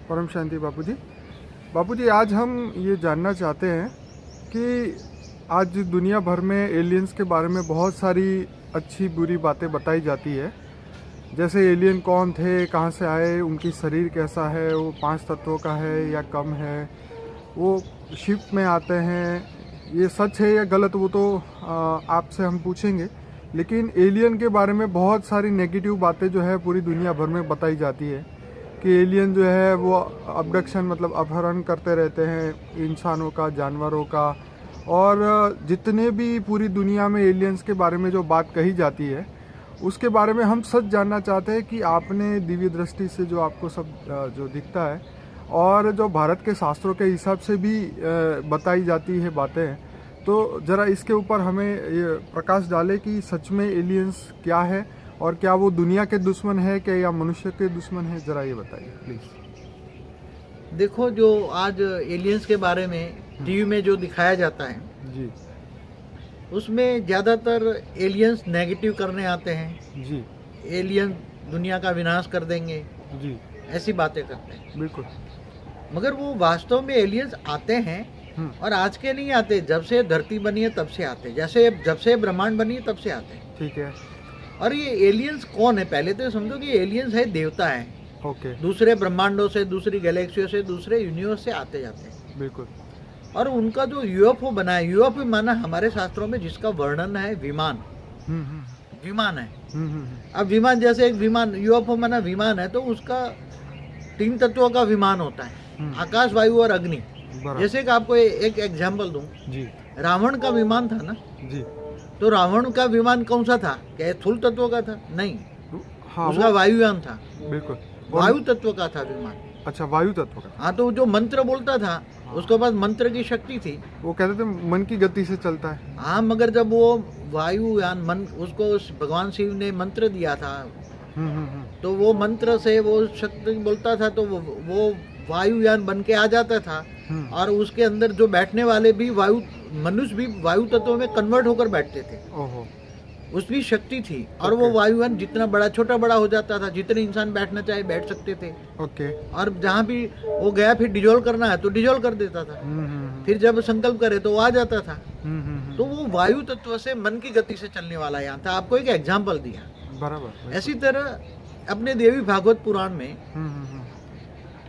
परम शांति बापूजी। बापूजी, आज हम ये जानना चाहते हैं कि आज दुनिया भर में एलियंस के बारे में बहुत सारी अच्छी बुरी बातें बताई जाती है। जैसे एलियन कौन थे, कहाँ से आए, उनकी शरीर कैसा है, वो 5 तत्वों का है या कम है, वो शिप में आते हैं, ये सच है या गलत, वो तो आपसे हम पूछेंगे। लेकिन एलियन के बारे में बहुत सारी नेगेटिव बातें जो है पूरी दुनिया भर में बताई जाती है कि एलियन जो है वो अबडक्शन मतलब अपहरण करते रहते हैं इंसानों का, जानवरों का। और जितने भी पूरी दुनिया में एलियंस के बारे में जो बात कही जाती है उसके बारे में हम सच जानना चाहते हैं कि आपने दिव्य दृष्टि से जो आपको सब जो दिखता है और जो भारत के शास्त्रों के हिसाब से भी बताई जाती है बातें, तो ज़रा इसके ऊपर हमें ये प्रकाश डालें कि सच में एलियंस क्या है और क्या वो दुनिया के दुश्मन है क्या या मनुष्य के दुश्मन है, ज़रा ये बताइए प्लीज़। देखो, जो आज एलियंस के बारे में टीवी में जो दिखाया जाता है जी उसमें ज़्यादातर एलियंस नेगेटिव करने आते हैं। जी एलियन दुनिया का विनाश कर देंगे, जी ऐसी बातें करते हैं। बिल्कुल। मगर वो वास्तव में एलियंस आते हैं और आज के नहीं आते, जब से धरती बनी है तब से आते हैं। जैसे जब से ब्रह्मांड बनी है तब से आते हैं। ठीक है। और ये एलियंस कौन है, पहले तो समझो कि एलियंस है देवता है। ओके। दूसरे ब्रह्मांडों से, दूसरी गैलेक्सियों से, दूसरे यूनिवर्स से आते जाते हैं। बिल्कुल। और उनका जो यूएफओ बना है, यूएफओ माना हमारे शास्त्रों में जिसका वर्णन है विमान। विमान है। अब विमान, जैसे एक विमान, यूएफओ माना विमान है, तो उसका 3 तत्वों का विमान होता है, आकाश, वायु और अग्नि। जैसे कि आपको एक एग्जांपल दूं, जी। रावण का विमान था ना जी। तो रावण का विमान कौन सा था? क्या स्थूल तत्व का था? नहीं, हाँ, उसका वायुयान था। बिल्कुल वायु तत्व का था विमान। अच्छा, वायु तत्व का। हाँ, तो जो मंत्र बोलता था उसके पास मंत्र की शक्ति थी। वो कहते थे मन की गति से चलता है। हाँ, मगर जब वो वायुयान उसको भगवान शिव ने मंत्र दिया था, तो वो मंत्र से वो शक्ति बोलता था, तो वो वायुयान बन के आ जाता था। और उसके अंदर जो बैठने वाले भी मनुष्य भी वायु तत्व में कन्वर्ट होकर बैठते थे। ओहो। उसकी शक्ति थी। और वो वायुयान जितना बड़ा छोटा बड़ा हो जाता था, जितने इंसान बैठना चाहे बैठ सकते थे। ओके। और जहाँ भी वो गया, फिर डिजोल्व करना है तो डिजोल्व कर देता था। फिर जब संकल्प करे तो वो आ जाता था। तो वो वायु तत्व से मन की गति से चलने वाला यान था। आपको एक एग्जाम्पल दिया। बराबर। ऐसी तरह अपने देवी भागवत पुराण में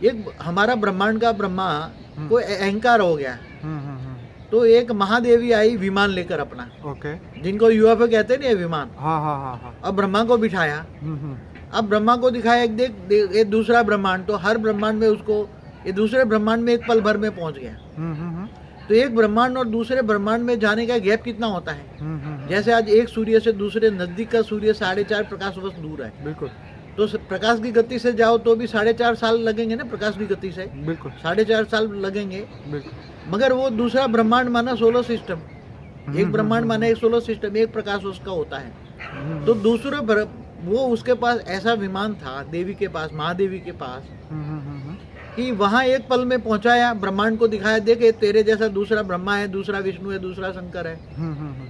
एक हमारा ब्रह्मांड का ब्रह्मा को अहंकार हो गया, तो एक महादेवी आई विमान लेकर अपना। ओके। जिनको यूएफओ कहते हैं ना, ये विमान। हाँ हाँ हाँ हाँ। अब ब्रह्मा को बिठाया। अब ब्रह्मा को दिखाया एक देख ये दूसरा ब्रह्मांड, तो हर ब्रह्मांड में उसको, ये दूसरे ब्रह्मांड में एक पल भर में पहुंच गया। तो एक ब्रह्मांड और दूसरे ब्रह्मांड में जाने का गैप कितना होता है? जैसे आज एक सूर्य से दूसरे नजदीक का सूर्य 4.5 प्रकाश वर्ष दूर है। बिल्कुल। तो प्रकाश की गति से जाओ तो भी 4.5 साल लगेंगे ना, प्रकाश की गति से। बिल्कुल 4.5 साल लगेंगे। बिल्कुल। मगर वो दूसरा ब्रह्मांड माना सोलर सिस्टम, एक ब्रह्मांड माना एक सोलर सिस्टम, एक प्रकाश उसका होता है। तो दूसरा वो उसके पास ऐसा विमान था, देवी के पास, महादेवी के पास, कि वहां एक पल में पहुंचाया, ब्रह्मांड को दिखाया, देखे तेरे जैसा दूसरा ब्रह्मा है, दूसरा विष्णु है, दूसरा शंकर है।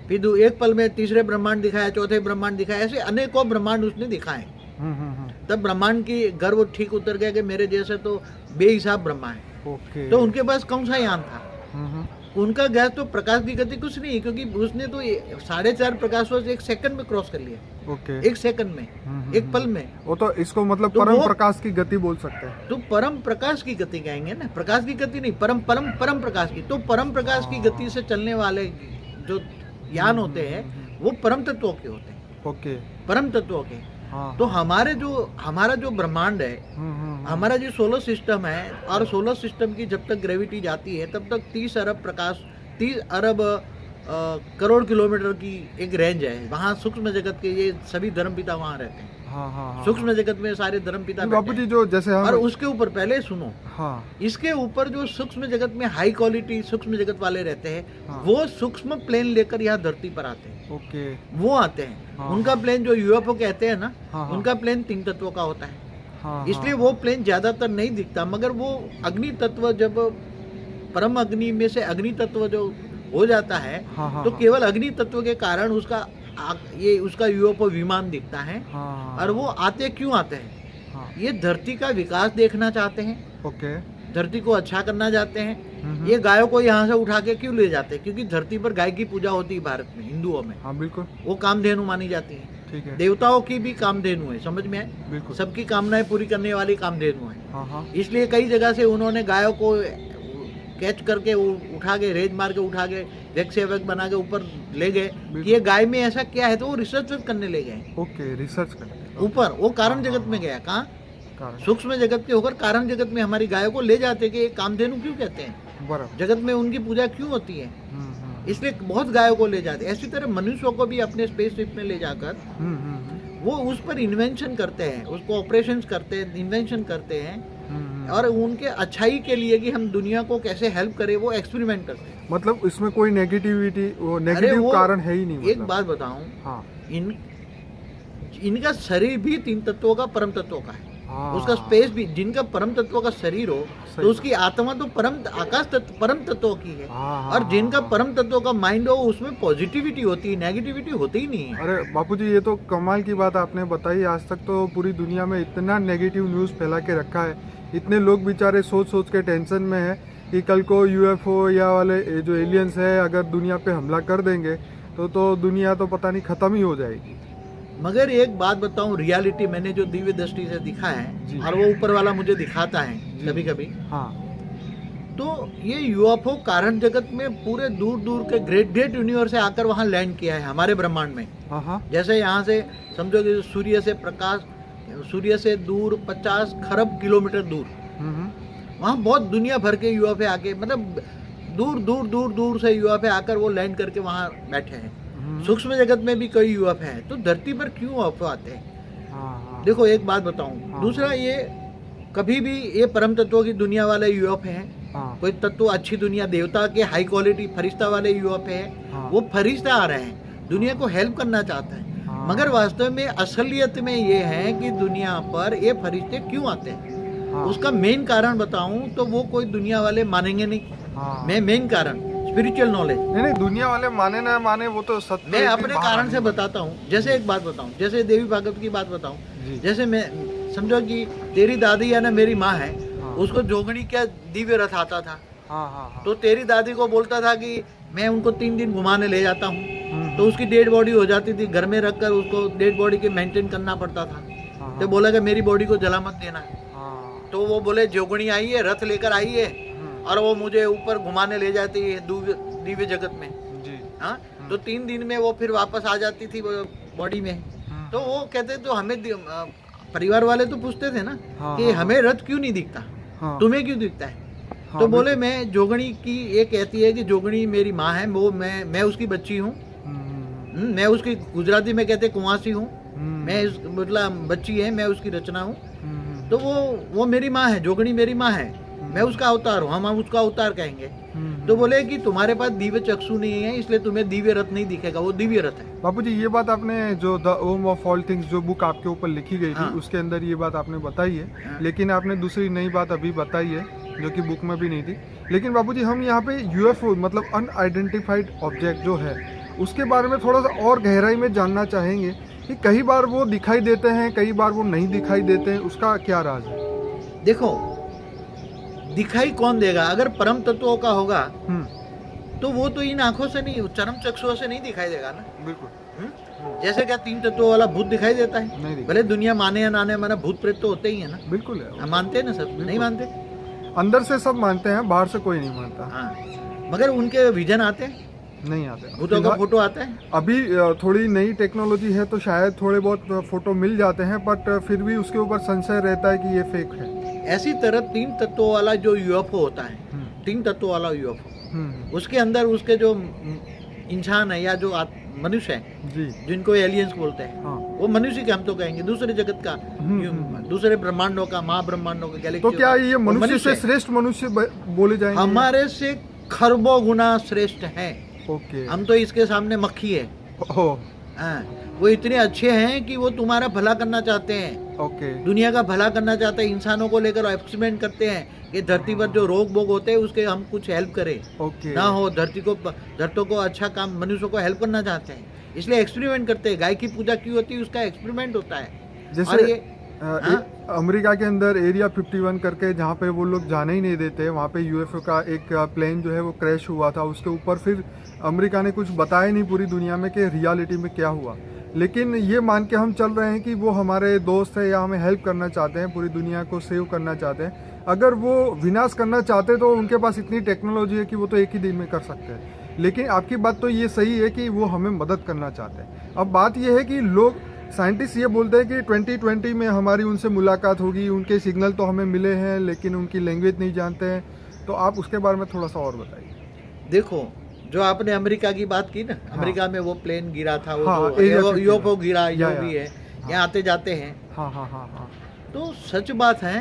फिर एक पल में तीसरे ब्रह्मांड दिखाया, चौथे ब्रह्मांड दिखाया, ऐसे अनेकों ब्रह्मांड उसने दिखाए। तब ब्रह्मांड की गर्व ठीक उतर गया कि मेरे जैसे तो बेहिसाब ब्रह्मा है। ओके। तो उनके पास कौन सा यान था? उनका गैस तो प्रकाश की गति कुछ नहीं, क्योंकि उसने तो 4.5 प्रकाश वर्ष एक सेकंड में क्रॉस कर लिया। ओके। एक सेकंड में, एक पल में। वो तो इसको मतलब तो परम प्रकाश की गति बोल सकते हैं। तो परम प्रकाश की गति कहेंगे ना, प्रकाश की गति नहीं, परम परम परम प्रकाश की। तो परम प्रकाश की गति से चलने वाले जो यान होते हैं वो परम तत्वों के होते हैं। ओके। परम तत्वों के। तो हमारा जो ब्रह्मांड है, हमारा जो सोलर सिस्टम है, और सोलर सिस्टम की जब तक ग्रेविटी जाती है तब तक 30 अरब करोड़ किलोमीटर की एक रेंज है। वहाँ सूक्ष्म जगत के ये सभी धर्मपिता वहाँ रहते हैं। सूक्ष्म जगत में सारे धर्मपिता बापू जी जो जैसे और उसके ऊपर पहले सुनो, इसके ऊपर जो सूक्ष्म जगत में हाई क्वालिटी सूक्ष्म जगत वाले रहते हैं, वो सूक्ष्म प्लेन लेकर यहाँ धरती पर आते हैं। ओके। वो आते हैं। उनका प्लेन जो यूएफओ कहते हैं ना, उनका प्लेन 3 तत्वों का होता है। इसलिए वो प्लेन ज्यादातर नहीं दिखता, मगर वो अग्नि तत्व, जब परम अग्नि में से अग्नि तत्व जो हो जाता है, तो केवल अग्नि तत्व के कारण उसका यूएफओ विमान दिखता है। और वो आते क्यों आते हैं? ये धरती का विकास देखना चाहते हैं, ओके। धरती को अच्छा करना चाहते हैं। हम्म। ये गायों को यहाँ से उठा के क्यों ले जाते हैं? क्योंकि धरती पर गाय की पूजा होती है भारत में, हिंदुओं में। हाँ बिल्कुल वो कामधेनु मानी जाती है। ठीक है। देवताओं की भी कामधेनु है, समझ में आए? बिल्कुल। सबकी कामनाएं पूरी करने वाली कामधेनु है। हाँ हाँ। इसलिए कई जगह से उन्होंने गायों को कैच करके उठा के, रेज मार के उठा के, वेग सेवक बना के ऊपर ले गए कि ये गाय में ऐसा क्या है, तो वो रिसर्च करने ले गए ओके, रिसर्च करते ऊपर। वो कारण जगत में गया, कहाँ? कारण सूक्ष्म जगत के होकर कारण जगत में हमारी गायों को ले जाते कि ये कामधेनु क्यों कहते हैं, बराबर। जगत में उनकी पूजा क्यों होती है, हम्म। इसलिए बहुत गायों को ले जाते हैं। इसी तरह मनुष्यों को भी अपने स्पेसशिप में ले जाकर वो उस पर इन्वेंशन करते हैं, उसको ऑपरेशंस करते हैं, इन्वेंशन करते हैं, और उनके अच्छाई के लिए कि हम दुनिया को कैसे हेल्प करें, वो एक्सपेरिमेंट करते हैं। मतलब इसमें कोई नेगेटिविटी, वो अरे नेगेटिव वो कारण है ही नहीं एक मतलब। बात बताऊं, हाँ इनका शरीर भी 3 तत्वों का, परम तत्वों का है। हाँ। उसका स्पेस भी, जिनका परम तत्वों का शरीर हो सही तो उसकी आत्मा तो परम आकाश तत्व, परम तत्वों की है। हाँ, और हाँ, जिनका हाँ। परम तत्वों का माइंड हो उसमें पॉजिटिविटी होती है, नेगेटिविटी होती ही नहीं है। अरे बापूजी, ये तो कमाल की बात आपने बताई। आज तक तो पूरी दुनिया में इतना नेगेटिव न्यूज़ फैला के रखा है, इतने लोग बेचारे सोच सोच के टेंशन में है कि कल को यूएफओ या वाले ये जो एलियंस है अगर दुनिया पे हमला कर देंगे तो दुनिया तो पता नहीं खत्म ही हो जाएगी। मगर एक बात बताऊं, रियलिटी मैंने जो दिव्य दृष्टि से दिखा जी। है, और वो ऊपर वाला मुझे दिखाता है जी। कभी कभी, हाँ तो ये यूएफओ कारण जगत में पूरे दूर दूर के ग्रेट ग्रेट यूनिवर्स से आकर वहाँ लैंड किया है हमारे ब्रह्मांड में। हाँ हाँ। जैसे यहाँ से समझो कि सूर्य से प्रकाश, सूर्य से दूर 50 खरब किलोमीटर दूर, वहाँ बहुत दुनिया भर के यूएफओ आके, मतलब दूर दूर दूर दूर से यूएफओ आकर वो लैंड करके वहाँ बैठे हैं। सूक्ष्म जगत में भी कई यूएफओ हैं, तो धरती पर क्यों यूएफओ आते हैं? हाँ। देखो एक बात बताऊं, हाँ। दूसरा, ये कभी भी ये परम तत्वों की दुनिया वाले यूएफओ हैं, हाँ। कोई तत्व अच्छी दुनिया, देवता के हाई क्वालिटी फरिश्ता वाले यूएफओ हैं, हाँ। वो फरिश्ता आ रहे हैं, दुनिया को हेल्प करना चाहते हैं। हाँ। मगर वास्तव में असलियत में ये है कि दुनिया पर ये फरिश्ते क्यों आते हैं, हाँ। उसका मेन कारण बताऊं तो वो कोई दुनिया वाले मानेंगे नहीं। हाँ। मैं मेन कारण स्पिरिचुअल नॉलेज, नहीं, दुनिया वाले माने ना माने वो तो सत्य मैं एक दिन अपने बाहर कारण आने से वाला बताता हूँ। जैसे एक बात बताऊँ, जैसे देवी भागवत की बात बताऊँ, है। जी। जैसे मैं समझो कि तेरी दादी या ना मेरी माँ है, हाँ। उसको जोगणी क्या दिव्य रथ आता था, हाँ हाँ हाँ। तो तेरी दादी को बोलता था कि मैं उनको 3 दिन घुमाने ले जाता हूँ, तो उसकी डेड बॉडी हो जाती थी, घर में रखकर उसको डेड बॉडी के मेंटेन करना पड़ता था। हाँ, तो बोला कि मेरी बॉडी को जला मत देना। हाँ। तो वो बोले जोगणी आई है, रथ लेकर आई है, और वो मुझे ऊपर घुमाने ले जाती है दिव्य जगत में। जी। हाँ, तो 3 दिन में वो फिर वापस आ जाती थी बॉडी में। तो वो कहते तो हमें परिवार वाले तो पूछते थे ना हाँ, कि हाँ, हमें रथ क्यों नहीं दिखता, हाँ। तुम्हें क्यों दिखता है? हाँ, तो बोले मैं जोगणी की, ये कहती है कि जोगणी मेरी माँ है, वो मैं उसकी बच्ची हूँ, मैं उसकी, गुजराती में कहते कुंवासी हूँ, मैं मतलब बच्ची है, मैं उसकी रचना हूँ, तो वो मेरी माँ है, जोगणी मेरी माँ है, मैं उसका अवतार हूँ, हम उसका अवतार कहेंगे। तो बोले कि तुम्हारे पास दिव्य चक्षु नहीं है, इसलिए तुम्हें दिव्य रथ नहीं दिखेगा, वो दिव्य रथ है। बापूजी, ये बात आपने जो the Om of all things जो बुक आपके ऊपर लिखी गई थी, हाँ। उसके अंदर ये बात आपने बताई है, हाँ। लेकिन आपने दूसरी नई बात अभी बताई है जो कि बुक में भी नहीं थी। लेकिन बापूजी, हम यहाँ पे यूएफओ मतलब अनआइडेंटिफाइड ऑब्जेक्ट जो है उसके बारे में थोड़ा सा और गहराई में जानना चाहेंगे कि कई बार वो दिखाई देते हैं, कई बार वो नहीं दिखाई देते हैं, उसका क्या राज है? देखो, दिखाई कौन देगा? अगर परम तत्वों का होगा तो वो तो इन आंखों से नहीं, चरम चक्षुओं से नहीं दिखाई देगा ना। बिल्कुल। जैसे क्या 3 तत्वों वाला भूत दिखाई देता है? नहीं दिखा। भले दुनिया माने या ना माने, भूत प्रेत तो होते ही है ना। बिल्कुल है। हम मानते हैं ना, सब नहीं मानते? अंदर से सब मानते हैं, बाहर से कोई नहीं मानता। हाँ, मगर उनके विजन आते हैं, नहीं आते। भूतों का फोटो आता है। अभी थोड़ी नई टेक्नोलॉजी है तो शायद थोड़े बहुत फोटो मिल जाते हैं, बट फिर भी उसके ऊपर संशय रहता है कि ये फेक है। ऐसी तरह 3 तत्वों वाला जो यूएफओ होता है, 3 तत्वों वाला यूएफओ, उसके अंदर उसके जो इंसान है या जो मनुष्य है, जी, जिनको एलियंस बोलते हैं, हाँ। वो मनुष्य के हम तो कहेंगे, दूसरे जगत का, दूसरे ब्रह्मांडों का, महाब्रह्मांडों का, गैलेक्सी। तो क्या ये मनुष्य से श्रेष्ठ मनुष्य बोले जाएंगे? हमारे से खरबों गुना श्रेष्ठ है। ओके। हम तो इसके सामने मक्खी है। ओह, हाँ, वो इतने अच्छे हैं कि वो तुम्हारा भला करना चाहते हैं, ओके। दुनिया का भला करना चाहते हैं, इंसानों को लेकर एक्सपेरिमेंट करते हैं कि धरती पर जो रोग बोग होते हैं उसके हम कुछ हेल्प करें, ओके। ना हो, धरतों को अच्छा काम, मनुष्यों को हेल्प करना चाहते हैं, इसलिए एक्सपेरिमेंट करते हैं। गाय की पूजा क्यों होती है? उसका एक्सपेरिमेंट होता है। और जैसे ये हाँ? अमेरिका के अंदर एरिया 51 करके जहाँ पे वो लोग जाने ही नहीं देते, वहाँ पे यूएफओ का एक प्लेन जो है वो क्रैश हुआ था, उसके ऊपर फिर अमेरिका ने कुछ बताया नहीं पूरी दुनिया में कि रियलिटी में क्या हुआ। लेकिन ये मान के हम चल रहे हैं कि वो हमारे दोस्त है या हमें हेल्प करना चाहते हैं, पूरी दुनिया को सेव करना चाहते हैं। अगर वो विनाश करना चाहते तो उनके पास इतनी टेक्नोलॉजी है कि वो तो एक ही दिन में कर सकते हैं। लेकिन आपकी बात तो ये सही है कि वो हमें मदद करना चाहते हैं। अब बात ये है कि लोग साइंटिस्ट ये बोलते हैं कि 2020 में हमारी उनसे मुलाकात होगी, उनके सिग्नल तो हमें मिले हैं लेकिन उनकी लैंग्वेज नहीं जानते हैं। तो आप उसके बारे में थोड़ा सा और बताइए। देखो, जो आपने अमेरिका की बात की ना, अमेरिका में वो प्लेन गिरा था, वो हाँ, जो Area 51 यूएफओ गिरा, जो या। भी है, यहाँ आते जाते हैं। हाँ हाँ हाँ हाँ तो सच बात है,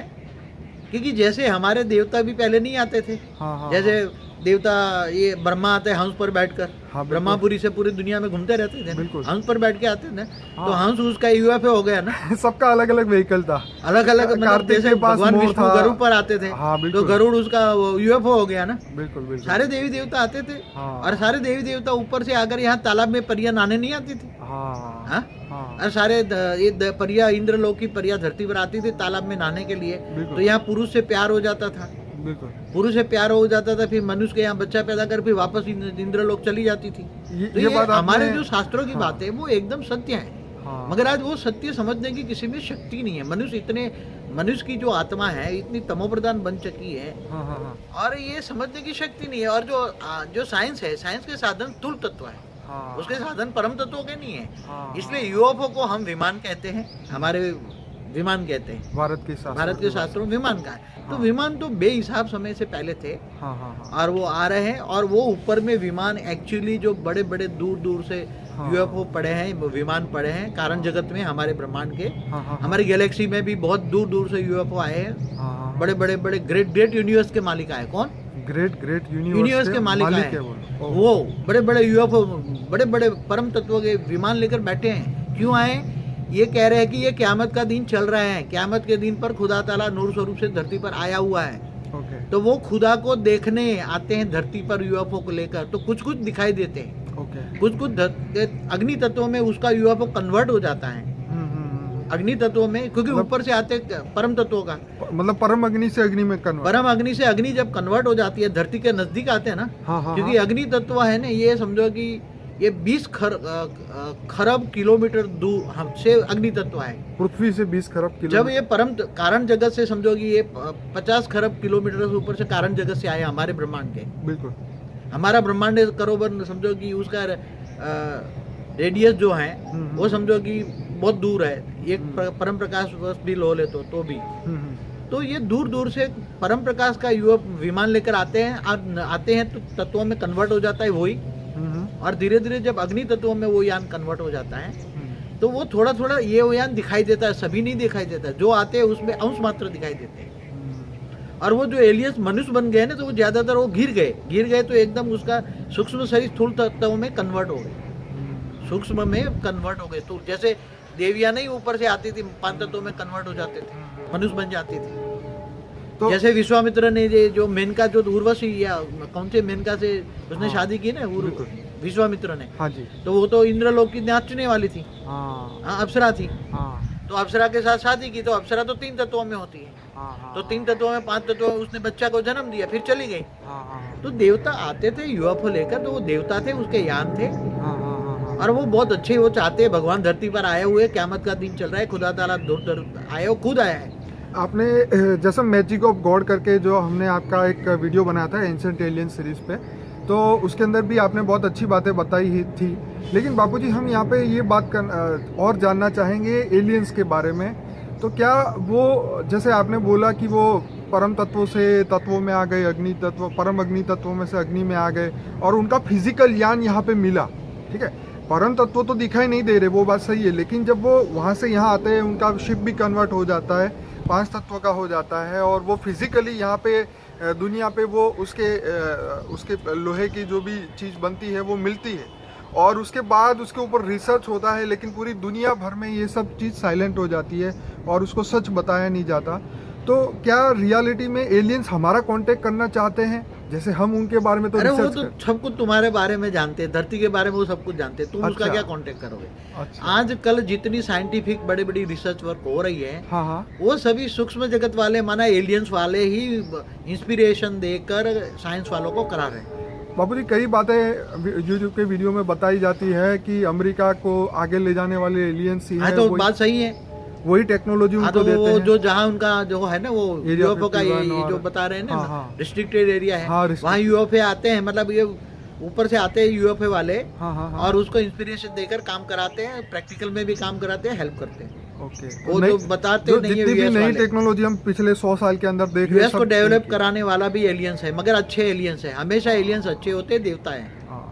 क्योंकि जैसे हमारे देवता भी पहले नहीं आते थे। हाँ हाँ जैसे देवता ये ब्रह्मा आते हैं हंस पर बैठकर, हाँ, बिल्कुल। ब्रह्मापुरी से पूरी दुनिया में घूमते रहते थे, बिल्कुल। हंस पर बैठ के आते थे। हाँ। तो हंस उसका यूएफओ हो गया ना। सबका अलग अलग व्हीकल था। अलग अलग मतलब कार्तिक जैसे के पास भगवान मोर विष्णु था। गरुड़ पर आते थे, हाँ, तो बिल्कुल। गरुड़ उसका यूएफओ हो गया ना। बिल्कुल बिल्कुल। सारे देवी देवता आते थे। हाँ। और सारे देवी देवता ऊपर से आकर यहाँ तालाब में परियां नहाने नहीं आती थी। हाँ हाँ? हाँ और सारे परियां, इंद्रलोक की परियां धरती पर आती थी तालाब में नहाने के लिए। बिल्कुल। तो यहाँ पुरुष से प्यार हो जाता था, बिल्कुल। पुरुष से प्यार हो जाता था, फिर मनुष्य के यहाँ बच्चा पैदा कर फिर वापस इंद्रलोक चली जाती थी। तो ये बात हमारे आपने- जो शास्त्रों की हाँ। बात है वो एकदम सत्य है। हाँ। मगर आज वो सत्य समझने की किसी में शक्ति नहीं है। मनुष्य की जो आत्मा है इतनी तमोप्रधान बन चुकी है, हाँ हाँ हाँ और ये समझने की शक्ति नहीं है। और जो साइंस है, साइंस के साधन तुल तत्व है, हाँ उसके साधन परम तत्वों के नहीं है। हाँ। इसलिए यूएफओ को हम विमान कहते हैं, हमारे विमान कहते हैं। भारत के शास्त्रों में विमान का है। तो हाँ। विमान तो बेहिसाब समय से पहले थे, हाँ हाँ हाँ और वो आ रहे हैं। और वो ऊपर में विमान एक्चुअली जो बड़े बड़े दूर दूर से हाँ। यूएफओ पड़े हैं, वो विमान पड़े हैं कारण जगत में, हमारे ब्रह्मांड के, हाँ हाँ हमारी गैलेक्सी में भी बहुत दूर दूर से यूएफओ आए हैं। हाँ। बड़े बड़े ग्रेट यूनिवर्स के मालिक आए। कौन? ग्रेट यूनिवर्स के मालिक आए है हैं। वो। वो बड़े बड़े यूएफओ, बड़े बड़े परम तत्वों के विमान लेकर बैठे हैं। क्यों आए? ये कह रहे हैं कि ये क़यामत का दिन चल रहा है, क़यामत के दिन पर खुदा ताला नूर स्वरूप से धरती पर आया हुआ है। ओके तो वो खुदा को देखने आते हैं धरती पर यूएफओ को लेकर। तो कुछ कुछ दिखाई देते हैं, ओके। कुछ अग्नि तत्वों में उसका यूएफओ कन्वर्ट हो जाता है। अग्नि तत्वों में, क्योंकि मतलब- ऊपर से आते परम तत्वों का, मतलब परम अग्नि से अग्नि में कन्वर्ट। परम अग्नि से अग्नि जब कन्वर्ट हो जाती है, धरती के नजदीक आते हैं ना। हाँ हाँ क्योंकि अग्नि तत्व है ना, ये समझो कि ये 20 खरब किलोमीटर दूर हमसे अग्नि तत्व है। पृथ्वी से 20 खरब जब किलोमीटर। ये परम कारण जगत से समझो कि ये 50 खरब किलोमीटर से ऊपर से कारण जगत से आए हमारे ब्रह्मांड के। बिल्कुल। हमारा ब्रह्मांड करोबर समझो कि उसका रेडियस जो है वो समझो कि बहुत दूर है, एक परम प्रकाश वर्ष भी लो ले तो भी। तो ये दूर दूर से परम प्रकाश का युवक विमान लेकर आते हैं तो तत्वों में कन्वर्ट हो जाता है वही। और धीरे धीरे जब अग्नि तत्वों में वो यान कन्वर्ट हो जाता है तो वो थोड़ा थोड़ा ये वो यान दिखाई देता है, सभी नहीं दिखाई देता, जो आते हैं उसमें अंश मात्र दिखाई देते हैं। और वो जो एलियंस मनुष्य बन गए ना, तो वो ज्यादातर वो गिर गए तो एकदम उसका सूक्ष्म शरीर स्थूल तत्वों में कन्वर्ट हो गए, सूक्ष्म में कन्वर्ट हो गए। तो जैसे देवियां नहीं ऊपर से आती थी, 5 तत्वों में कन्वर्ट हो जाते थे, मनुष्य बन जाती थी। तो जैसे विश्वामित्र ने जो मेनका जो उर्वशी या कौन से मेनका से उसने शादी की ना, विश्वामित्र ने, हाँ जी, तो वो तो इंद्रलोक की नाचने वाली थी, हाँ अप्सरा थी। हाँ तो अप्सरा के साथ शादी की, तो अप्सरा तो 3 तत्वों में होती है। हाँ तो 3 तत्वों में 5 तत्वों में उसने बच्चा को जन्म दिया, फिर चली गई। हाँ तो देवता आते थे यूएफओ लेकर, तो वो देवता थे, उसके यान थे, हाँ और वो बहुत अच्छे, वो चाहते हैं भगवान धरती पर आए हुए, क़यामत का दिन चल रहा है, खुदा ताला दूर आए, वो खुद आया है। आपने जैसे मैजिक ऑफ गॉड करके जो हमने आपका एक वीडियो बनाया था एंशिएंट एलियन सीरीज पे, तो उसके अंदर भी आपने बहुत अच्छी बातें बताई ही थी। लेकिन बापूजी हम यहाँ पे ये बात और जानना चाहेंगे एलियंस के बारे में। तो क्या वो, जैसे आपने बोला कि वो परम तत्वों से तत्वों में आ गए, अग्नि तत्व, परम अग्नि तत्वों में से अग्नि में आ गए, और उनका फिजिकल यान यहाँ पे मिला, ठीक है, परम तत्व तो दिखाई नहीं दे रहे, वो बात सही है, लेकिन जब वो वहाँ से यहाँ आते हैं उनका शिप भी कन्वर्ट हो जाता है, 5 तत्वों का हो जाता है, और वो फिजिकली यहाँ पे दुनिया पे वो उसके लोहे की जो भी चीज़ बनती है वो मिलती है, और उसके बाद उसके ऊपर रिसर्च होता है, लेकिन पूरी दुनिया भर में ये सब चीज़ साइलेंट हो जाती है और उसको सच बताया नहीं जाता। तो क्या रियलिटी में एलियंस हमारा कांटेक्ट करना चाहते हैं जैसे हम उनके बारे में तो अरे वो रिसर्च तो कर। सब कुछ तुम्हारे बारे में जानते हैं, धरती के बारे में वो सब कुछ जानते हैं, तुम उसका अच्छा। क्या कांटेक्ट करोगे? अच्छा। आजकल जितनी साइंटिफिक बड़ी बड़ी रिसर्च वर्क हो रही है, हाँ हाँ। वो सभी सूक्ष्म जगत वाले माना एलियंस वाले ही इंस्पिरेशन देकर साइंस वालों को करा रहे हैं। बाबूजी कई बातें यूट्यूब के वीडियो में बताई जाती है कि अमेरिका को आगे ले जाने वाले एलियंस ही हाँ हैं, तो वही बात सही है। वही टेक्नोलॉजी हाँ उनको तो देते वो हैं। जो जहाँ उनका जो है ना वो Area यूएफओ का ये 51 जो और- बता रहे हैं ना, हाँ, हाँ। रिस्ट्रिक्टेड एरिया है, हाँ, restricted। वहाँ यूएफओ आते हैं, मतलब ये ऊपर से आते हैं यूएफओ वाले हाँ हाँ हाँ। और उसको इंस्पिरेशन देकर काम कराते हैं, प्रैक्टिकल में भी काम कराते हैं, हेल्प करते हैं। ओके। वो नई- जो बताते जो नहीं है जितनी भी यूएस नई वाले, टेक्नोलॉजी हम पिछले 100 साल के अंदर देख रहे हैं यूएस को सब डेवलप इनकी। कराने वाला भी एलियंस है, मगर अच्छे एलियंस है, हमेशा एलियंस अच्छे होते हैं, देवता है। हाँ।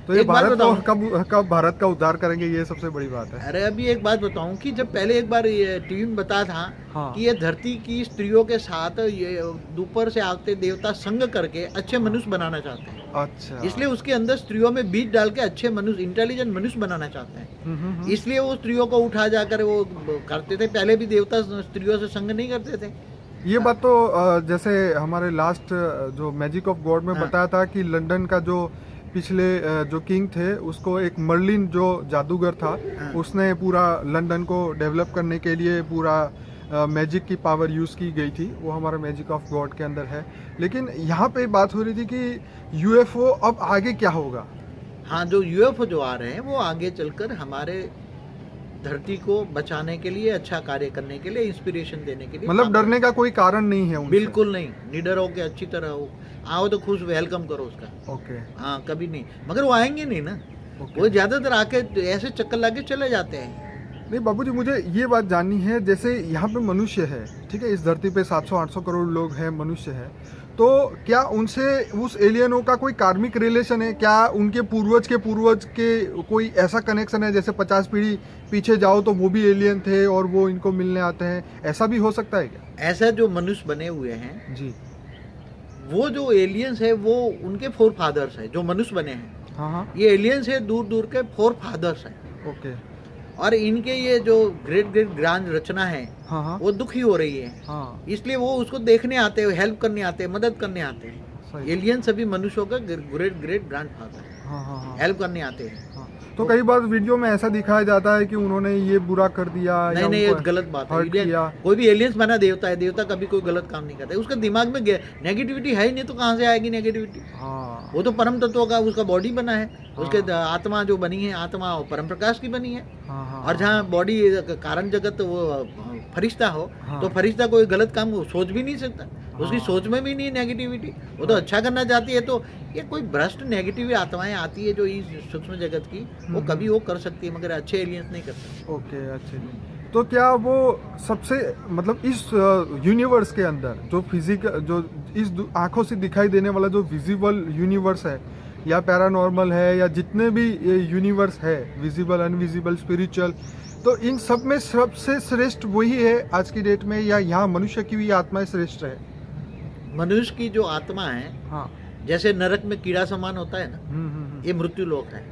तो ये एक बात भारत को बताऊं? कब भारत का उद्धार करेंगे, ये सबसे बड़ी बात है। अरे अभी एक बात बताऊं कि जब पहले एक बार ये टीवी में बताया था हाँ। कि ये धरती की स्त्रियों के साथ ये ऊपर से आते देवता संग करके अच्छे मनुष्य बनाना चाहते हैं, अच्छा। इसलिए उसके अंदर स्त्रियों में बीज डाल के अच्छे मनुष्य, इंटेलिजेंट मनुष्य बनाना चाहते हैं। इसलिए वो स्त्रियों को उठा जाकर वो करते थे। पहले भी देवता स्त्रियों से संग नहीं करते थे। ये बात तो जैसे हमारे लास्ट जो मैजिक ऑफ गॉड में हाँ। बताया था कि लंदन का जो पिछले जो किंग थे उसको एक मर्लिन जो जादूगर था, हाँ। उसने पूरा लंदन को डेवलप करने के लिए पूरा मैजिक की पावर यूज़ की गई थी, वो हमारा मैजिक ऑफ गॉड के अंदर है। लेकिन यहाँ पे बात हो रही थी कि यूएफओ अब आगे क्या होगा। हाँ, जो यूएफओ जो आ रहे हैं वो आगे चलकर हमारे धरती को बचाने के लिए, अच्छा कार्य करने के लिए, इंस्पिरेशन देने के लिए मतलब काम डरने का कोई कारण नहीं है करें। उनसे। बिल्कुल नहीं, निडर हो के अच्छी तरह हो, आओ तो खुश वेलकम करो उसका। ओके। हाँ, कभी नहीं, मगर वो आएंगे नहीं ना, ओके। वो ज्यादातर आके ऐसे चक्कर लाके चले जाते हैं। नहीं बाबूजी, मुझे ये बात जाननी है, जैसे यहाँ पे मनुष्य है, ठीक है, इस धरती पे 700-800 करोड़ लोग हैं, मनुष्य है, तो क्या उनसे उस एलियनों का कोई कार्मिक रिलेशन है? क्या उनके पूर्वज के कोई ऐसा कनेक्शन है, जैसे 50 पीढ़ी पीछे जाओ तो वो भी एलियन थे और वो इनको मिलने आते हैं, ऐसा भी हो सकता है क्या? ऐसा जो मनुष्य बने हुए हैं, जी। वो जो एलियंस है वो उनके फोर फादर्स है, जो मनुष्य बने हैं हाँ हाँ। ये एलियंस है, दूर दूर के फोर फादर्स है। ओके। और इनके ये जो ग्रेट ग्रेट ग्रांड रचना है हाँ हाँ। वो दुखी हो रही है, हाँ इसलिए वो उसको देखने आते हैं, हेल्प करने आते हैं, मदद करने आते हैं। सही। एलियन सभी मनुष्यों का ग्रेट ग्रेट ग्रैंड फादर हाँ हाँ हाँ हेल्प करने आते हैं। हाँ। तो कई बार वीडियो में ऐसा दिखाया जाता है कि उन्होंने ये बुरा कर दिया नहीं या नहीं, ये उनको गलत बात है। hurt किया। कोई भी एलियंस बना देवता है, देवता कभी कोई गलत काम नहीं करता है। उसके दिमाग में नेगेटिविटी है ही नहीं, तो कहाँ से आएगी नेगेटिविटी? हाँ वो तो परम तत्व का उसका बॉडी बना है, उसके हाँ। आत्मा जो बनी है, आत्मा परम प्रकाश की बनी है। हाँ हाँ। और जहाँ बॉडी कारण जगत वो फरिश्ता हो, हाँ। तो फरिश्ता कोई गलत काम वो सोच भी नहीं सकता, उसकी हाँ। सोच में भी नहीं नेगेटिविटी, वो तो अच्छा करना चाहती है। तो ये कोई भ्रष्ट नेगेटिव आत्माएं आती है जो इस सूक्ष्म जगत की, वो कभी वो कर सकती है, मगर अच्छे एलियंस नहीं कर सकते। ओके। अच्छे जी। तो क्या वो सबसे मतलब इस यूनिवर्स के अंदर जो फिजिकल जो इस आंखों से दिखाई देने वाला जो विजिबल यूनिवर्स है या पैरानॉर्मल है या जितने भी ये यूनिवर्स है, विजिबल, अनविजिबल, स्पिरिचुअल, तो इन सब में सबसे श्रेष्ठ वही है आज की डेट में, या यहाँ मनुष्य की भी आत्मा श्रेष्ठ है? मनुष्य की जो आत्मा है, हाँ। जैसे नरक में कीड़ा समान होता है ना, ये मृत्यु लोक है।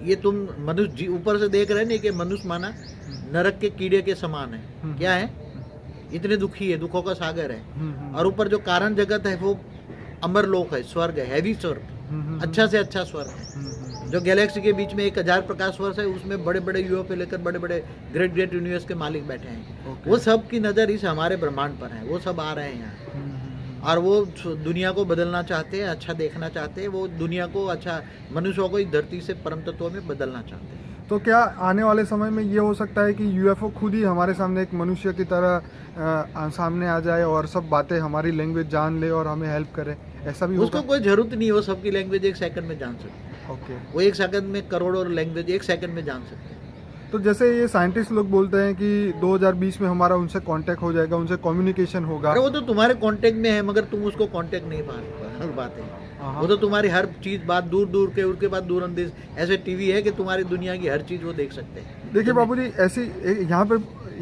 ये तुम मनुष्य ऊपर से देख रहे हैं नहीं कि मनुष्य माना नरक के कीड़े के समान है। क्या है? इतने दुखी है, दुखों का सागर है। और ऊपर जो कारण जगत है वो अमर लोक है, स्वर्ग है, हैवी स्वर्ग, अच्छा से अच्छा स्वर्ग है। जो गैलेक्सी के बीच में 1000 प्रकाश वर्ष है, उसमें बड़े बड़े यूएफओ लेकर बड़े बड़े ग्रेट ग्रेट यूनिवर्स के मालिक बैठे हैं। ओके। वो सब की नज़र इस हमारे ब्रह्मांड पर है, वो सब आ रहे हैं यहाँ और वो दुनिया को बदलना चाहते हैं, अच्छा देखना चाहते हैं, वो दुनिया को अच्छा, मनुष्यों को इस धरती से परम तत्व में बदलना चाहते हैं। तो क्या आने वाले समय में ये हो सकता है कि यूएफओ खुद ही हमारे सामने एक मनुष्य की तरह सामने आ जाए और सब बातें हमारी लैंग्वेज जान ले और हमें हेल्प करे, ऐसा भी उसको होगा? कोई जरूरत नहीं है, वो सबकी लैंग्वेज 1 सेकंड में जान सकते हैं। ओके। वो 1 सेकंड में करोड़ों लैंग्वेज 1 सेकंड में जान सकते हैं। तो जैसे ये साइंटिस्ट लोग बोलते हैं कि 2020 में हमारा उनसे कांटेक्ट हो जाएगा, उनसे कम्युनिकेशन होगा। अरे वो तो तुम्हारे कांटेक्ट में है, मगर तुम उसको कांटेक्ट नहीं पा पाते। हाँ। वो तो तुम्हारी हर चीज बात दूर दूर के, उसके बाद दूर अंदेश ऐसे टीवी है कि तुम्हारी दुनिया की हर चीज वो देख सकते हैं। देखिए बाबूजी, ऐसी यहाँ पे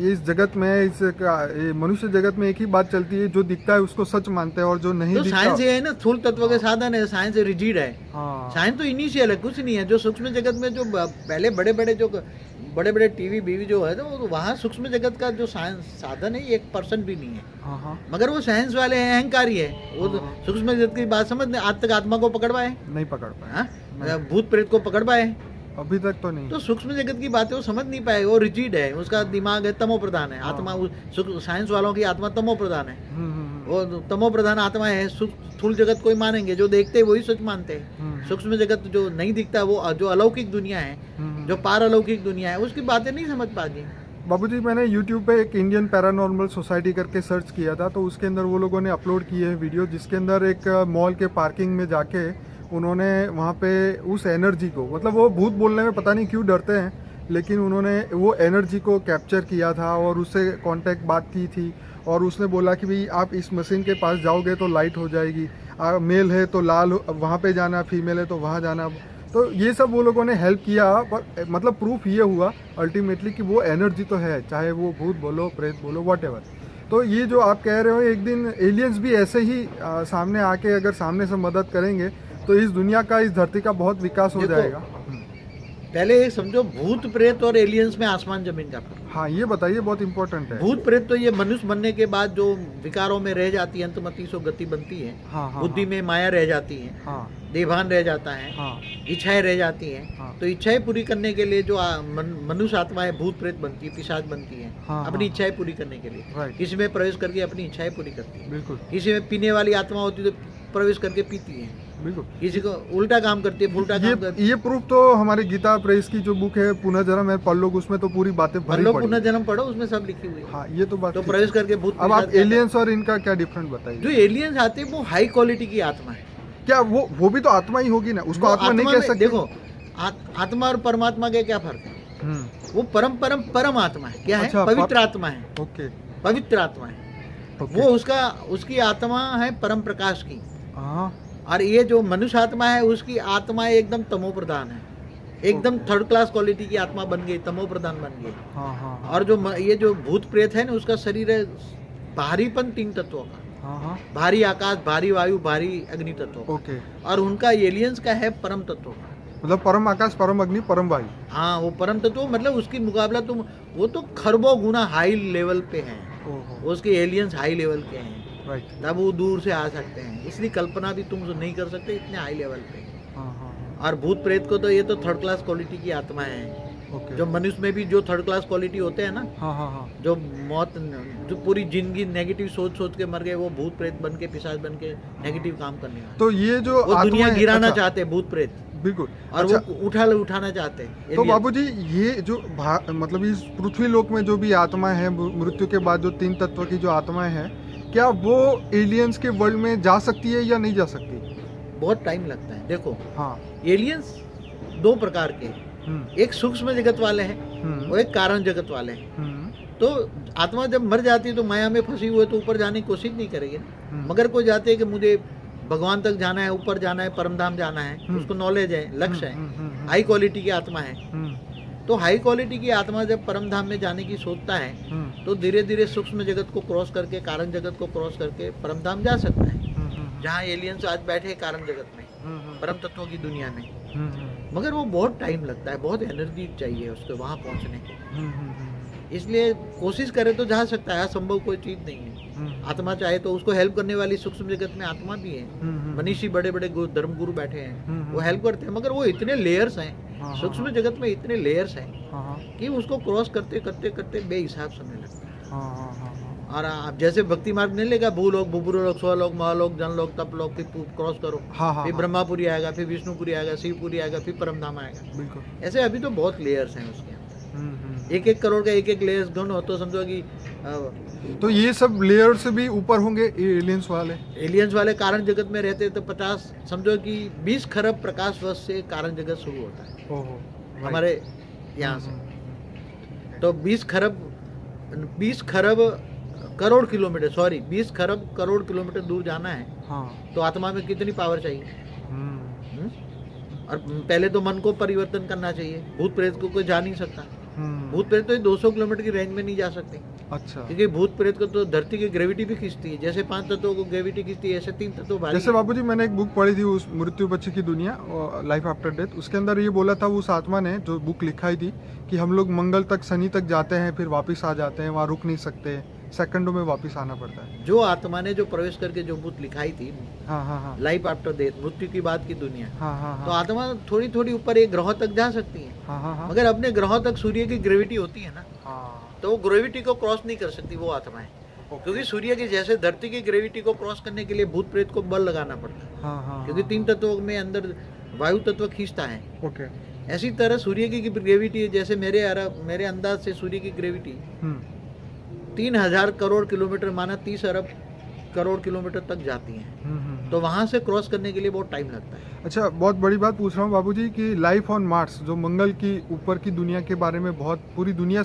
इस जगत में ये मनुष्य जगत में एक ही बात चलती है, जो दिखता है उसको सच मानते हैं और जो नहीं तो दिखता। साइंस ये है ना, स्थूल तत्व के साधन है, साइंस रिजिड है। हाँ। साइंस तो इनिशियल है, कुछ नहीं है। जो सूक्ष्म जगत में जो पहले बड़े बड़े जो बड़े बड़े टीवी बीवी जो है तो वहाँ सूक्ष्म जगत का जो साइंस साधन है 1% भी नहीं है, हाँ हाँ मगर वो साइंस वाले हैं, अहंकारी है, वो तो हाँ। सूक्ष्म जगत की बात समझ नहीं, आज तक आत्मा को पकड़ पाए, नहीं पकड़ पाए, हाँ? भूत प्रेत को पकड़ पाए, अभी तक तो नहीं। तो सूक्ष्म जगत की बातें वो समझ नहीं पाए, वो रिजिड है, उसका दिमाग है तमो प्रधान है, हाँ। आत्मा साइंस वालों की आत्मा तमो प्रधान है, हम्म। वो तमो प्रधान आत्मा है, स्थूल जगत कोई मानेंगे, जो देखते हैं वही सच मानते हैं, सूक्ष्म जगत जो नहीं दिखता वो जो अलौकिक दुनिया है, जो पार अलौकिक दुनिया है, उसकी बातें नहीं समझ पाती। बाबूजी मैंने YouTube पे एक इंडियन पैरानॉर्मल सोसाइटी करके सर्च किया था, तो उसके अंदर वो लोगों ने अपलोड किए हैं वीडियो, जिसके अंदर एक मॉल के पार्किंग में जाके उन्होंने वहाँ पे उस एनर्जी को, मतलब वो भूत बोलने में पता नहीं क्यों डरते हैं, लेकिन उन्होंने वो एनर्जी को कैप्चर किया था और उससे कांटेक्ट बात की थी, और उसने बोला कि भाई आप इस मशीन के पास जाओगे तो लाइट हो जाएगी, मेल है तो लाल वहाँ पे जाना, फीमेल है तो वहाँ जाना। तो ये सब वो लोगों ने हेल्प किया, पर मतलब प्रूफ ये हुआ अल्टीमेटली कि वो एनर्जी तो है, चाहे वो भूत बोलो, प्रेत बोलो, व्हाटएवर। तो ये जो आप कह रहे हो, एक दिन एलियंस भी ऐसे ही सामने आके अगर सामने से मदद करेंगे तो इस दुनिया का, इस धरती का बहुत विकास हो जाएगा। पहले एक समझो, भूत प्रेत और एलियंस में आसमान जमीन का फर्क। हाँ ये बताइए, बहुत इंपॉर्टेंट है। भूत प्रेत तो ये मनुष्य बनने के बाद जो विकारों में रह जाती है, अंतमति सो गति बनती है, हाँ हाँ, बुद्धि में माया रह जाती है, हाँ देभान रह जाता है, हाँ इच्छाएं रह जाती हैं, हाँ। तो इच्छाएं पूरी करने के लिए जो मनुष्य आत्मा है भूत प्रेत बनती है, पिशाच बनती है, हाँ, अपनी हाँ। इच्छाएं पूरी करने के लिए, राइट, किसी में प्रवेश करके अपनी इच्छाएं पूरी करती है, बिल्कुल किसी में पीने वाली आत्मा होती है तो प्रवेश करके पीती है, बिल्कुल। किसी को उल्टा काम करती है, उल्टा काम करती है। ये प्रूफ तो हमारे गीता प्रेस की जो बुक है पुनर्जन्म है, पढ़ लो, उसमें तो पूरी बातें भरी लोग पड़ी। पुनर्जन्म पढ़ो, उसमें सब लिखी हुई है। हाँ ये तो बात तो ठीक प्रवेश है। करके भूत अब आप पिशाच एलियंस और इनका क्या डिफरेंट जो बताइए। एलियंस आते हैं वो हाई क्वालिटी की आत्मा है। क्या वो भी तो आत्मा ही होगी ना, उसको वो आत्मा नहीं आत्मा कह में- सकते। देखो आत्मा और परमात्मा के क्या फर्क है, वो परम आत्मा है, क्या है, अच्छा, पवित्र आत्मा है, ओके पवित्र आत्मा है, ओके। वो उसकी आत्मा है परम प्रकाश की, हाँ और ये जो मनुष्य आत्मा है उसकी आत्मा एकदम तमो प्रधान है, एकदम थर्ड क्लास क्वालिटी की आत्मा बन गई, तमो प्रधान बन गई। हाँ हाँ हाँ, और ये जो भूत प्रेत है ना, उसका शरीर है भारीपन 3 तत्वों का, हाँ हाँ भारी आकाश, भारी वायु, भारी अग्नि तत्वों का, ओके। और उनका एलियंस का है परम तत्वों का। मतलब परम आकाश, परम अग्नि, परम वायु। हाँ, वो परम तत्व मतलब उसकी मुकाबला तुम, वो तो खरबों गुना हाई लेवल पे हैं, ओहो, उसके एलियंस हाई लेवल के हैं, राइट। तब वो दूर से आ सकते हैं, इसलिए कल्पना भी तुम नहीं कर सकते, इतने हाई लेवल पे। हाँ हाँ और भूत प्रेत को तो ये तो थर्ड क्लास क्वालिटी की आत्मा है, ओके। जो मनुष्य में भी जो थर्ड क्लास क्वालिटी होते हैं ना, हाँ हाँ हाँ, जो मौत, जो पूरी जिंदगी नेगेटिव सोच सोच के मर गए, वो भूत प्रेत बन के, पिशाच बन के नेगेटिव काम करने वाले, तो ये जो वो दुनिया आत्मा गिराना अच्छा, चाहते हैं भूत प्रेत, बिल्कुल। और अच्छा, वो उठाना चाहते हैं। तो alien। बाबूजी ये जो मतलब इस पृथ्वी लोक में जो भी आत्मा है, मृत्यु के बाद जो 3 तत्व की जो आत्माएं हैं, क्या वो एलियंस के वर्ल्ड में जा सकती है या नहीं जा सकती? बहुत टाइम लगता है। देखो, हाँ, एलियंस 2 प्रकार के हैं, एक सूक्ष्म जगत वाले हैं और एक कारण जगत वाले हैं। तो आत्मा जब मर जाती है तो माया में फंसी हुई है, तो ऊपर जाने की कोशिश नहीं करेगी ना। मगर कोई जाते हैं कि मुझे भगवान तक जाना है, ऊपर जाना है, परमधाम जाना है, उसको नॉलेज है, लक्ष्य है, हाई क्वालिटी की आत्मा है। तो हाई क्वालिटी की आत्मा जब परमधाम में जाने की सोचता है तो धीरे धीरे सूक्ष्म जगत को क्रॉस करके, कारण जगत को क्रॉस करके परमधाम जा सकता है, जहाँ एलियंस आज बैठे हैं कारण जगत में, परम तत्वों की दुनिया में। मगर वो बहुत टाइम लगता है, बहुत एनर्जी चाहिए उसको वहाँ पहुँचने की। इसलिए कोशिश करे तो जा सकता है, असंभव कोई चीज़ नहीं है। आत्मा चाहे तो उसको हेल्प करने वाली सूक्ष्म जगत में आत्मा भी है, मनीषी बड़े बड़े धर्म गुरु बैठे हैं, वो हेल्प करते हैं। मगर वो इतने लेयर्स हैं, सूक्ष्म जगत में इतने लेयर्स हैं कि उसको क्रॉस करते करते करते बेहिसाब समय लगता है। और आप जैसे भक्ति मार्ग नहीं लेगा, भूलोक, भूपुरलोक, स्वलोक, महालोक, जनलोक, तपलोक, फिर क्रॉस करो, फिर ब्रह्मापुरी आएगा, फिर विष्णुपुरी आएगा, शिवपुरी आएगा, फिर परमधाम आएगा। बिल्कुल। ऐसे अभी तो बहुत लेयर्स हैं उसके, 1-1 करोड़ का 1-1 लेयर्स गन हो तो समझो कि तो ये सब लेयर से भी ऊपर होंगे एलियंस वाले। एलियंस वाले कारण जगत में रहते तो 50, समझो कि 20 खरब प्रकाश वर्ष से कारण जगत शुरू होता है। ओहो, हमारे यहाँ से तो 20 खरब करोड़ किलोमीटर, सॉरी 20 खरब करोड़ किलोमीटर दूर जाना है। हाँ। तो आत्मा में कितनी पावर चाहिए? और पहले तो मन को परिवर्तन करना चाहिए, भूत प्रेत को कोई जा नहीं सकता। भूत प्रेत तो ये 200 किलोमीटर की रेंज में नहीं जा सकते, अच्छा। क्योंकि भूत प्रेत को तो धरती की ग्रेविटी भी खींचती है। जैसे 5 तत्वों को ग्रेविटी खींचती है, ऐसे 3 तत्व भारी जैसे बाबूजी मैंने एक बुक पढ़ी थी, उस मृत्यु पश्चात की दुनिया, लाइफ आफ्टर डेथ, उसके अंदर ये बोला था उस आत्मा ने जो बुक लिखाई थी कि हम लोग मंगल तक, शनि तक जाते हैं, फिर वापस आ जाते हैं, वहाँ रुक नहीं सकते, सेकंडों में वापस आना पड़ता है। जो आत्मा ने जो प्रवेश करके जो बुक लिखाई थी, हाँ हाँ हाँ लाइफ आफ्टर डेथ, मृत्यु की बाद की दुनिया, हाँ हाँ तो हाँ आत्मा थोड़ी थोड़ी ऊपर एक ग्रह तक जा सकती है, हाँ हाँ हाँ मगर अपने ग्रहों तक सूर्य की ग्रेविटी होती है ना, हाँ, तो वो ग्रेविटी को क्रॉस नहीं कर सकती वो आत्माएं, क्योंकि सूर्य की जैसे धरती की ग्रेविटी को क्रॉस करने के लिए भूत प्रेत को बल लगाना पड़ता है, हाँ हाँ क्योंकि 3 तत्वों में अंदर वायु तत्व खींचता है। ओके। ऐसी तरह सूर्य की ग्रेविटी, जैसे मेरे अंदाज से सूर्य की ग्रेविटी 3000 करोड़ किलोमीटर, माना 30 अरब करोड़ किलोमीटर तक जाती है, तो वहां से क्रॉस करने के लिए बहुत टाइम लगता है। अच्छा, बहुत बड़ी बात पूछ रहा हूँ बाबूजी कि लाइफ ऑन मार्स, जो मंगल की ऊपर की दुनिया के बारे में बहुत पूरी दुनिया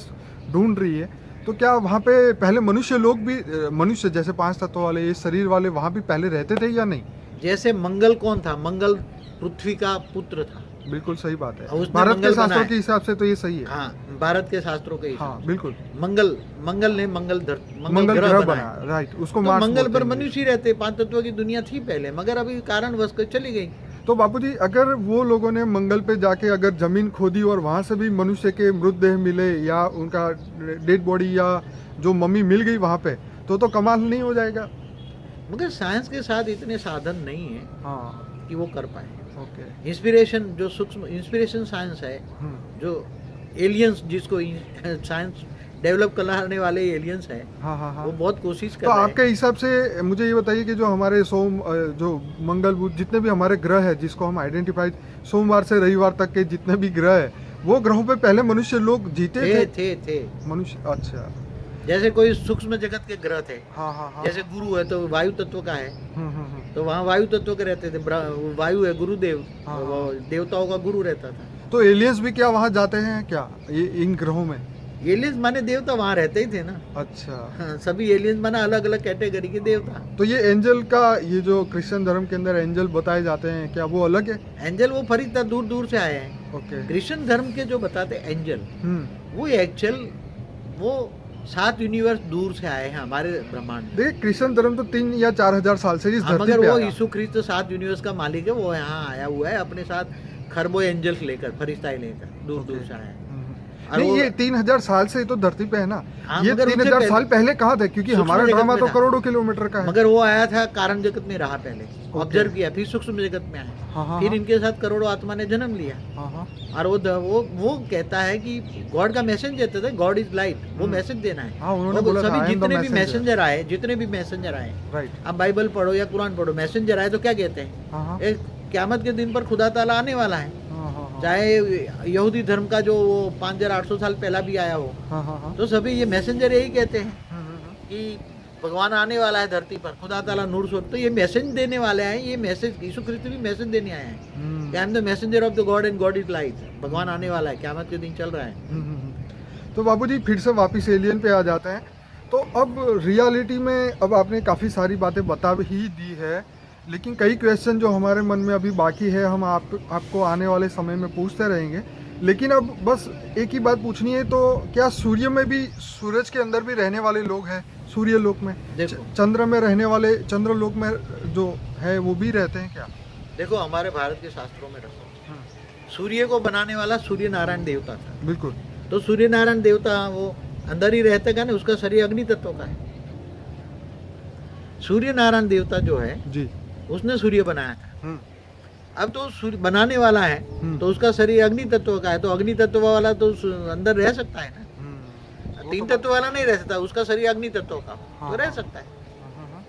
ढूंढ रही है, तो क्या वहाँ पे पहले मनुष्य लोग भी, मनुष्य जैसे 5 तत्वों वाले, ये शरीर वाले वहाँ भी पहले रहते थे या नहीं? जैसे मंगल कौन था? मंगल पृथ्वी का पुत्र था। बिल्कुल सही बात है, उसने भारत के मंगल शास्त्रों बनाया। के हिसाब से तो ये सही है। हाँ, भारत के शास्त्रों के हिसाब हाँ बिल्कुल, से। मंगल ने मंगल ग्रह बनाया, बना, राइट, उसको तो मार्स मंगल बोलते पर हैं। मनुष्य रहते, 5 तत्वों की दुनिया थी पहले, मगर अभी कारणवश कर चली गई। तो बापूजी, अगर वो लोगों ने मंगल पे जाके अगर जमीन खोदी और वहां से भी मनुष्य के मृतदेह मिले या उनका डेड बॉडी या जो मम्मी मिल गई वहां पे, तो कमाल नहीं हो जाएगा? मगर साइंस के साथ इतने साधन नहीं है हाँ, कि वो कर पाए। ओके। इंस्पिरेशन, जो सूक्ष्म इंस्पिरेशन साइंस है, जो एलियंस, जिसको साइंस डेवलप कराने वाले एलियंस है, हाँ हाँ हाँ, वो बहुत कोशिश कर तो रहे आपके हैं। हिसाब से मुझे ये बताइए कि जो हमारे जो मंगल बुध, जितने भी हमारे ग्रह है जिसको हम आइडेंटिफाई, सोमवार से रविवार तक के जितने भी ग्रह है, वो ग्रहों पे पहले मनुष्य लोग जीते थे मनुष्य? अच्छा। जैसे कोई सूक्ष्म जगत के ग्रह थे, हाँ हाँ हाँ, जैसे गुरु है तो वायु तत्व का है, हम्म। तो वहाँ वायु तत्व के रहते थे। वायु है, गुरुदेव, हाँ, वो देवताओं का गुरु रहता था। तो एलियंस भी क्या वहाँ जाते हैं क्या, ये इन ग्रहों में? एलियंस माने देवता वहाँ रहते ही थे ना। अच्छा। हाँ, सभी एलियंस माना अलग अलग कैटेगरी के देवता। तो ये एंजल का, ये जो क्रिश्चियन धर्म के अंदर एंजल बताए जाते हैं, क्या वो अलग है? एंजल वो फरीदा दूर दूर से आए हैं। ओके। क्रिश्चियन धर्म के जो बताते एंजल, वो एक्चुअल वो 7 यूनिवर्स दूर से आए हैं हमारे ब्रह्मांड में। देखिए, क्रिश्चियन धर्म तो 3 या 4,000 साल से इस धरती मगर पे वो आया। यीशु ख्रिस्त 7 यूनिवर्स का मालिक है, वो यहाँ आया हुआ है अपने साथ खरबों एंजल्स लेकर, फरिश्ताएं लेकर, दूर दूर से आया है। और नहीं, वो- ये 3,000 साल से तो धरती पे है ना। हाँ, ये मगर उससे 3,000 साल पहले- पहले कहाँ थे? क्योंकि सूक्ष्म हमारा जगत ड्रामा में तो था। करोड़ों किलोमीटर का है। मगर वो आया था कारण जगत में रहा, पहले ऑब्जर्व किया, फिर सूक्ष्म जगत में आया, हाँ हाँ फिर इनके साथ करोड़ों आत्मा ने जन्म लिया। हाँ हाँ, और वो कहता है कि गॉड का मैसेज देता था, गॉड इज लाइट, वो मैसेज देना है। हाँ, उन्होंने वो बोला था, सभी I am the जितने भी messenger। मैसेंजर आए, जितने भी मैसेंजर आए, राइट। आप बाइबल पढ़ो या कुरान पढ़ो, मैसेंजर आए तो क्या कहते हैं? हाँ हाँ एक क़यामत के दिन पर खुदा ताला आने वाला है, हाँ हाँ चाहे यहूदी धर्म का जो 5800 साल पहला भी आया हो, हाँ हाँ हाँ, तो सभी ये मैसेंजर यही कहते हैं कि भगवान आने वाला है धरती पर, खुदा ताला नूर सो, तो ये मैसेज देने वाले हैं। ये मैसेज यीशु ख्रिस्त भी मैसेज देने आए हैं, I am the messenger of the God and God is light. भगवान आने वाला है, क़यामत के दिन चल रहा है। तो बाबूजी, फिर से वापस एलियन पे आ जाते हैं। तो अब रियलिटी में, अब आपने काफ़ी सारी बातें बता ही दी है, लेकिन कई क्वेश्चन जो हमारे मन में अभी बाकी है, हम आपको आने वाले समय में पूछते रहेंगे। लेकिन अब बस एक ही बात पूछनी है, तो क्या सूर्य में भी, सूरज के अंदर भी रहने वाले लोग हैं? सूर्य लोक में, देखो चंद्र में रहने वाले, चंद्र लोक में जो है वो भी रहते हैं क्या? देखो, हमारे भारत के शास्त्रों में रखो, सूर्य को बनाने वाला सूर्य नारायण देवता था। बिल्कुल। तो सूर्य नारायण देवता वो अंदर ही रहते का ना, उसका शरीर अग्नि तत्व का है। सूर्य नारायण देवता जो है, जी। उसने सूर्य बनाया था। अब तो सूर्य बनाने वाला है, तो उसका शरीर अग्नि तत्व का है, तो अग्नि तत्व वाला तो अंदर रह सकता है ना। 3 तत्व वाला नहीं रह सकता, उसका शरीर अग्नि तत्व का तो रह सकता है,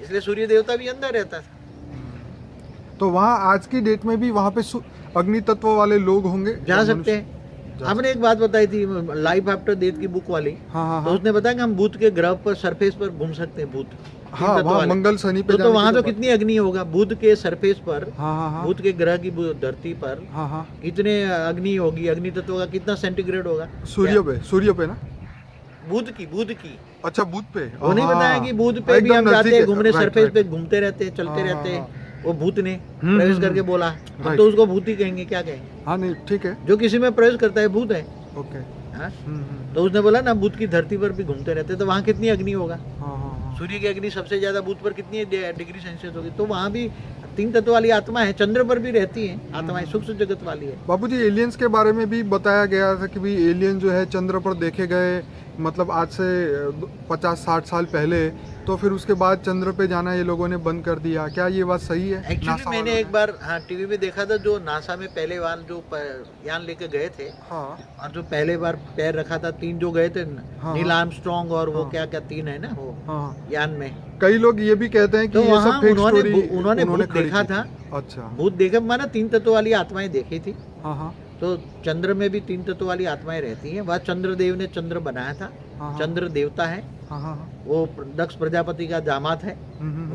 इसलिए सूर्य देवता भी अंदर रहता था। तो वहाँ आज की डेट में भी वहाँ पे अग्नि तत्व वाले लोग होंगे, जा सकते हैं। आपने एक बात बताई थी लाइफ आफ्टर डेथ की बुक वाली, हाँ हाँ तो हाँ, उसने बताया कि हम बुध के ग्रह पर सरफेस पर घूम सकते हैं, बुध हाँ, वहाँ मंगल शनि पे तो जाने वहाँ की तो बात- कितनी अग्नि होगा बुध के सरफेस पर, हाँ हाँ हाँ बुध के ग्रह की धरती पर हाँ हाँ, कितने अग्नि होगी, अग्नि तत्व का कितना सेंटीग्रेड होगा सूर्य पे ना? बुध की अच्छा, बुध पे वो नहीं हाँ, बताया कि बुध पे भी एकदम हम जाते नजदीक हैं है, घूमने, राइट, सरफेस राइट। पे घूमते रहते हैं, चलते हाँ, रहते हैं। हाँ, वो भूत ने प्रवेश करके बोला, हम राइट। तो उसको भूत ही कहेंगे, क्या कहेंगे? हाँ नहीं, ठीक है, जो किसी में प्रवेश करता है भूत है। ओके। हाँ? तो उसने बोला ना बुध की धरती पर भी घूमते रहते तो वहाँ कितनी अग्नि होगा, हाँ हाँ हाँ। सूर्य की अग्नि सबसे ज्यादा बुध पर कितनी डिग्री सेल्सियस होगी, तो वहाँ भी 3 तत्व वाली आत्मा है, चंद्र पर भी रहती है आत्माएं, सूक्ष्म जगत वाली है। बाबूजी एलियंस के बारे में भी बताया गया था कि भी एलियन जो है चंद्र पर देखे गए, मतलब आज से 50-60 साल पहले, तो फिर उसके बाद चंद्र पे जाना ये लोगों ने बंद कर दिया, क्या ये बात सही है? एक्चुअली नासा मैंने वालों एक बार हाँ टीवी में देखा था, जो नासा में पहले बार जो यान लेके गए थे, हाँ और जो पहले बार पैर रखा था, 3 जो गए थे, हाँ। नील आर्मस्ट्रॉन्ग और वो हाँ। क्या क्या 3 है ना वो हाँ, यान में, कई लोग ये भी कहते हैं कि तो ये वहाँ सब फेक स्टोरी उन्होंने भूत खड़ी देखा की था। थी। अच्छा, भूत देखा माना 3 तत्व वाली आत्माएं देखी थी। हाँ हाँ तो चंद्र में भी 3 तत्व वाली आत्माएं रहती हैं। वह चंद्रदेव ने चंद्र बनाया था, हाँ, चंद्र देवता है, हाँ हाँ हाँ। वो दक्ष प्रजापति का दामाद है,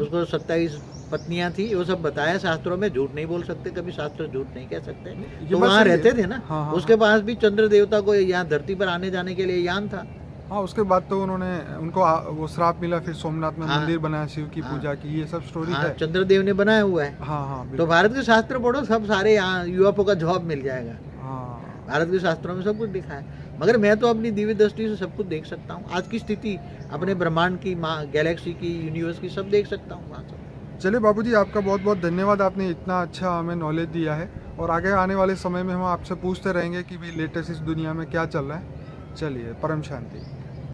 उसको 27 पत्नियां थी, वो सब बताया शास्त्रों में, झूठ नहीं बोल सकते, कभी शास्त्र झूठ नहीं कह सकते। ये तो बात वहाँ सही है। रहते थे ना, हाँ, हाँ, उसके पास भी चंद्र देवता को यहाँ धरती पर आने जाने के लिए यान था। हाँ, उसके बाद तो उनको वो श्राप मिला, फिर सोमनाथ में हाँ। मंदिर बनाया, शिव की हाँ। पूजा की, ये सब स्टोरी हाँ, है। चंद्रदेव ने बनाया हुआ है। हाँ हाँ तो बिल्कुल। भारत के शास्त्र पढ़ो, सब सारे यहाँ यूएफओ का जवाब मिल जाएगा। हाँ भारत के शास्त्रों में सब कुछ लिखा है, मगर मैं तो अपनी दिव्य दृष्टि से सब कुछ देख सकता हूँ। आज की स्थिति अपने ब्रह्मांड की, गैलेक्सी की, यूनिवर्स की, सब देख सकता हूँ वहाँ से। चलिए बाबूजी, आपका बहुत बहुत धन्यवाद, आपने इतना अच्छा हमें नॉलेज दिया है, और आगे आने वाले समय में हम आपसे पूछते रहेंगे कि भी लेटेस्ट इस दुनिया में क्या चल रहा है। चलिए, परम शांति।